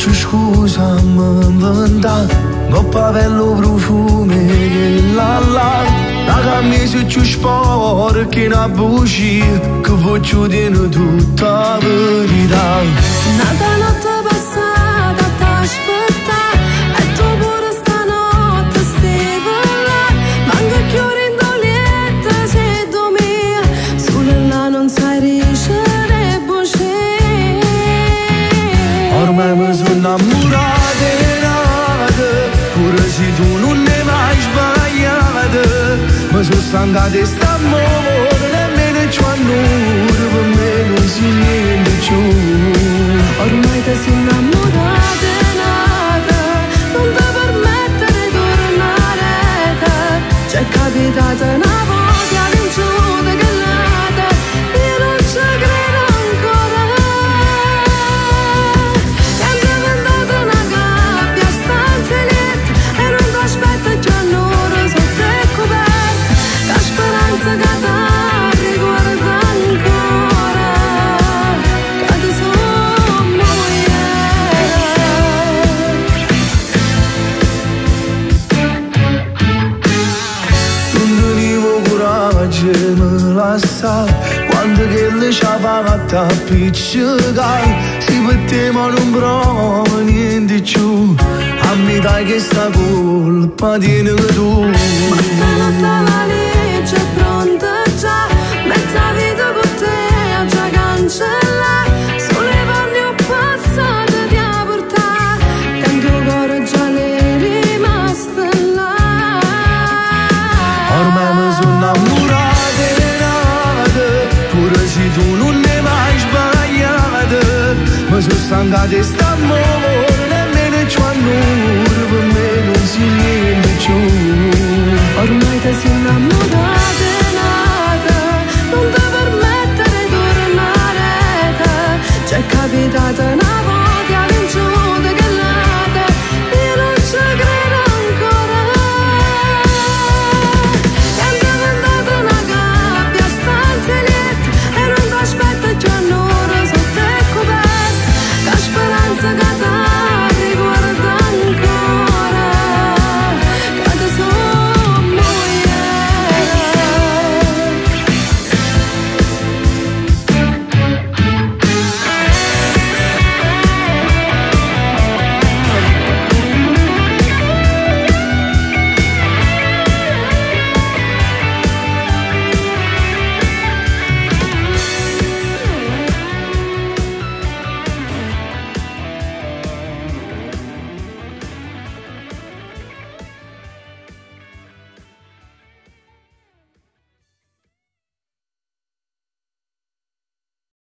faccio scusa, mi inventa un pavello profume che là la camisa più sporca in a bugia che voglio dire tutta la verità. Nata notte passata t'aspetta e tu pure stanotte stai là, manca più rindolietta se dormia, solo là non sai ricevere voce. Ormai mi sono innamorata e nata, pure se tu non ne mai sbagliata, mi sono stanca di st'amore, nemmeno c'ho annore, per me non si niente più. Ormai ti sei innamorata e nata, non ti permettere di tornare, c'è capitata una voglia vinciuta che nata, io non ci credo ancora. Che è diventata una gabbia, stanze liette, e non ti aspetta già un'ora sotto il coperto, che speranza che ti riguarda ancora, che ti sono moglie. Non tenevo coraggio e me la sa, quando che le ci ha fatta appiccicare, si metteva non prova niente più, a me dai che sta colpa tieni che tu. Ma stanotte la legge è pronta già, mezza vita con te ha già cancellato, sulle panne ho passato ti ha portato, che il tuo cuore già ne è rimasto là. Ormai mi sono innamorata e nata, pure se tu non ne mai sbagliata, mi sono stanca di st'amore,